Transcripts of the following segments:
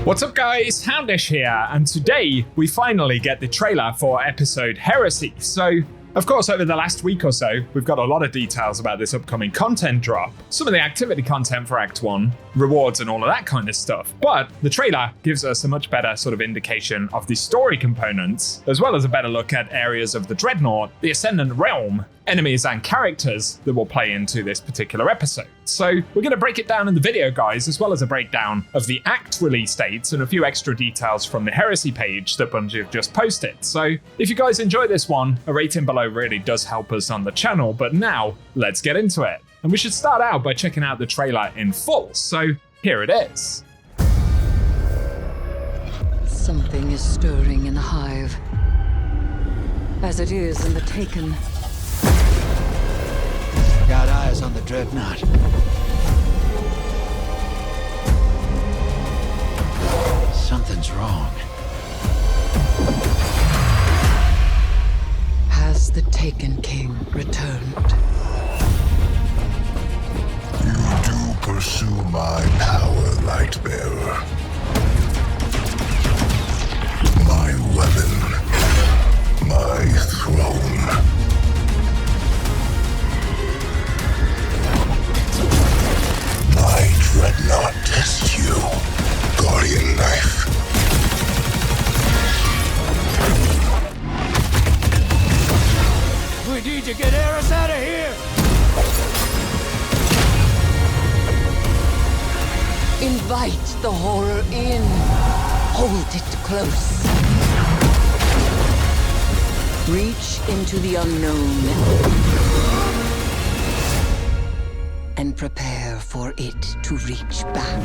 What's up guys, Houndish here, and today we finally get the trailer for episode Heresy. So, of course, over the last week or so, we've got a lot of details about this upcoming content drop, some of the activity content for Act 1, rewards and all of that kind of stuff. But the trailer gives us a much better sort of indication of the story components, as well as a better look at areas of the Dreadnought, the Ascendant Realm, enemies and characters that will play into this particular episode. So we're going to break it down in the video, guys, as well as a breakdown of the Act release dates and a few extra details from the Heresy page that Bungie have just posted. So if you guys enjoy this one, a rating below really does help us on the channel, but now let's get into it. And we should start out by checking out the trailer in full, so here it is. Something is stirring in the Hive, as it is in the Taken. Got eyes on the Dreadnought. Something's wrong. Has the Taken King returned? You do pursue my power, Lightbearer. My weapon. My throne. My Dreadnought tests you, Guardian Knife. We need to get Heresy out of here! Invite the horror in. Hold it close. Reach into the unknown and prepare for it to reach back.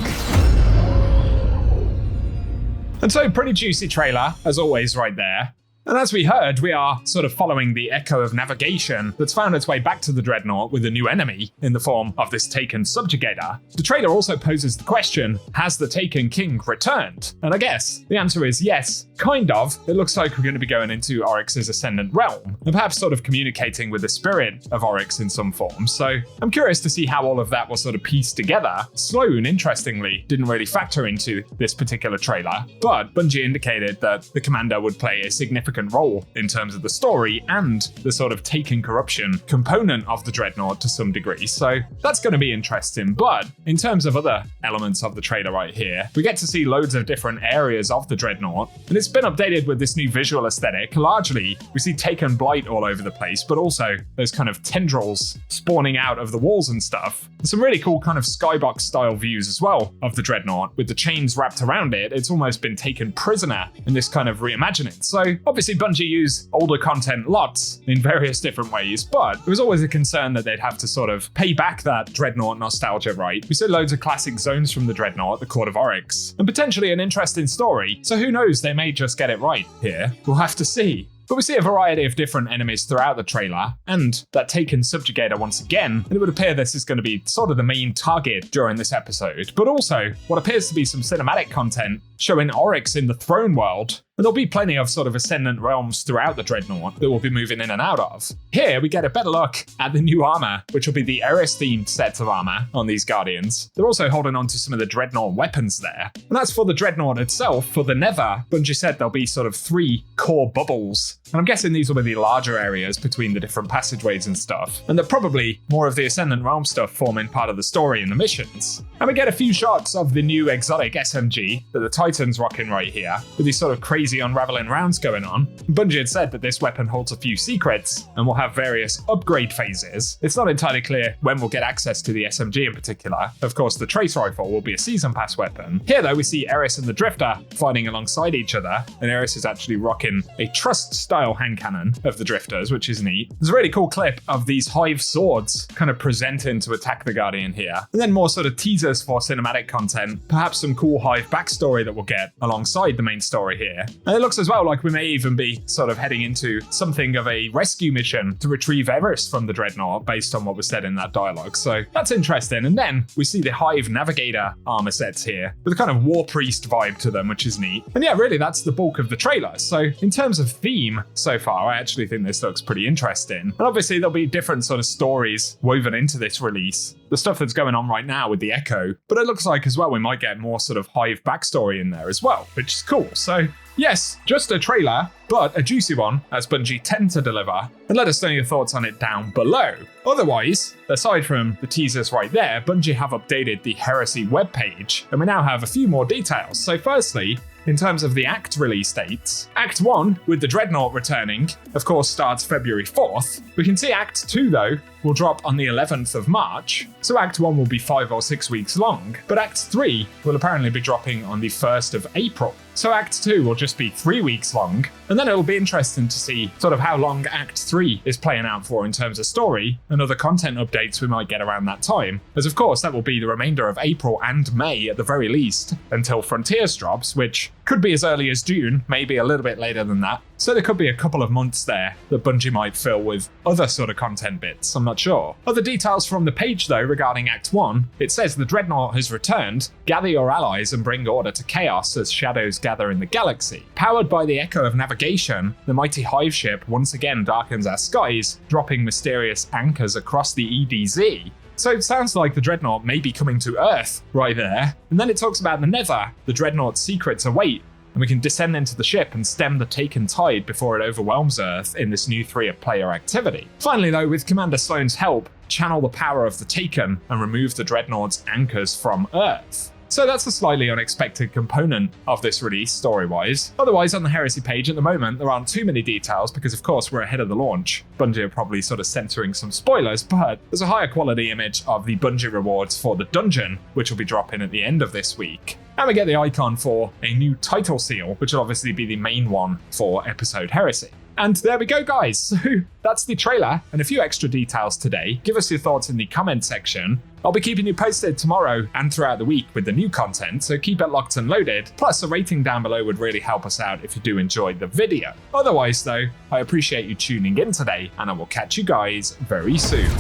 And so, pretty juicy trailer, as always, right there. And as we heard, we are sort of following the echo of navigation that's found its way back to the Dreadnought with a new enemy in the form of this Taken subjugator. The trailer also poses the question, has the Taken King returned? And I guess the answer is yes, kind of. It looks like we're going to be going into Oryx's Ascendant Realm, and perhaps sort of communicating with the spirit of Oryx in some form. So I'm curious to see how all of that will sort of piece together. Sloan, interestingly, didn't really factor into this particular trailer, but Bungie indicated that the commander would play a significant role in terms of the story and the sort of Taken corruption component of the Dreadnought to some degree. So that's going to be interesting. But in terms of other elements of the trailer right here, we get to see loads of different areas of the Dreadnought, and it's been updated with this new visual aesthetic. Largely, we see Taken blight all over the place, but also those kind of tendrils spawning out of the walls and stuff. There's some really cool kind of skybox style views as well of the Dreadnought with the chains wrapped around it. It's almost been taken prisoner in this kind of reimagining. So obviously Bungie use older content lots in various different ways, but it was always a concern that they'd have to sort of pay back that Dreadnought nostalgia, right? We saw loads of classic zones from the Dreadnought, the Court of Oryx, and potentially an interesting story. So who knows, they may just get it right here. We'll have to see. But we see a variety of different enemies throughout the trailer, and that Taken subjugator once again, and it would appear this is going to be sort of the main target during this episode, but also what appears to be some cinematic content showing Oryx in the throne world, and there'll be plenty of sort of Ascendant realms throughout the Dreadnought that we'll be moving in and out of. Here we get a better look at the new armor, which will be the Eris themed sets of armor on these Guardians. They're also holding on to some of the Dreadnought weapons there. And that's for the Dreadnought itself. For the Nether, Bungie said there'll be sort of 3 core bubbles. And I'm guessing these will be the larger areas between the different passageways and stuff. And they're probably more of the Ascendant realm stuff forming part of the story and the missions. And we get a few shots of the new exotic SMG that the Titan's rocking right here, with these sort of crazy unraveling rounds going on. Bungie had said that this weapon holds a few secrets and will have various upgrade phases. It's not entirely clear when we'll get access to the SMG in particular. Of course, the Trace Rifle will be a season pass weapon. Here though, we see Eris and the Drifter fighting alongside each other, and Eris is actually rocking a Trust style hand cannon of the Drifters, which is neat. There's a really cool clip of these Hive swords kind of presenting to attack the Guardian here. And then more sort of teasers for cinematic content, perhaps some cool Hive backstory that we'll get alongside the main story here. And it looks as well like we may even be sort of heading into something of a rescue mission to retrieve Eris from the Dreadnought based on what was said in that dialogue. So that's interesting. And then we see the Hive Navigator armor sets here with a kind of War Priest vibe to them, which is neat. And yeah, really, that's the bulk of the trailer. So in terms of theme so far, I actually think this looks pretty interesting. And obviously there'll be different sort of stories woven into this release. The stuff that's going on right now with the Echo, but it looks like as well we might get more sort of Hive backstory in there as well, which is cool. So yes, just a trailer, but a juicy one, as Bungie tend to deliver. And let us know your thoughts on it down below. Otherwise, aside from the teasers right there, Bungie have updated the Heresy webpage, and we now have a few more details. So firstly, in terms of the Act release dates, Act 1, with the Dreadnought returning, of course starts February 4th. We can see Act 2, though, will drop on the 11th of March, so Act 1 will be 5 or 6 weeks long, but Act 3 will apparently be dropping on the 1st of April. So Act 2 will just be 3 weeks long, and then it'll be interesting to see sort of how long Act 3 is playing out for in terms of story and other content updates we might get around that time, as of course that will be the remainder of April and May at the very least, until Frontiers drops, which could be as early as June, maybe a little bit later than that. So there could be a couple of months there that Bungie might fill with other sort of content bits, I'm not sure. Other details from the page though regarding Act 1, it says the Dreadnought has returned, gather your allies and bring order to chaos as shadows gather in the galaxy. Powered by the echo of navigation, the mighty Hive ship once again darkens our skies, dropping mysterious anchors across the EDZ. So it sounds like the Dreadnought may be coming to Earth right there. And then it talks about the Nether, the Dreadnought's secrets await, and we can descend into the ship and stem the Taken tide before it overwhelms Earth in this new 3-player activity. Finally though, with Commander Sloane's help, channel the power of the Taken and remove the Dreadnought's anchors from Earth. So that's a slightly unexpected component of this release, story-wise. Otherwise, on the Heresy page at the moment, there aren't too many details because, of course, we're ahead of the launch. Bungie are probably sort of censoring some spoilers, but there's a higher quality image of the Bungie rewards for the dungeon, which will be dropping at the end of this week. And we get the icon for a new title seal, which will obviously be the main one for episode Heresy. And there we go, guys. So that's the trailer and a few extra details today. Give us your thoughts in the comment section. I'll be keeping you posted tomorrow and throughout the week with the new content, so keep it locked and loaded. Plus, a rating down below would really help us out if you do enjoy the video. Otherwise, though, I appreciate you tuning in today, and I will catch you guys very soon.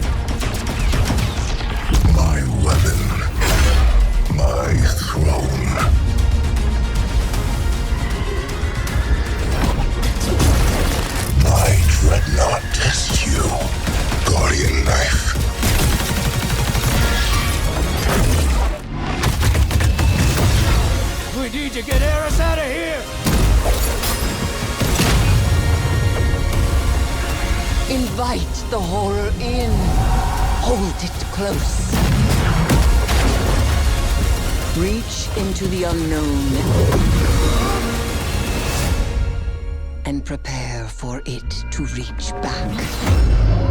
My weapon, my throne. My dreadnought test you, Guardian Knife. We need to get Eris out of here! Invite the horror in. Hold it close. Reach into the unknown and prepare for it to reach back.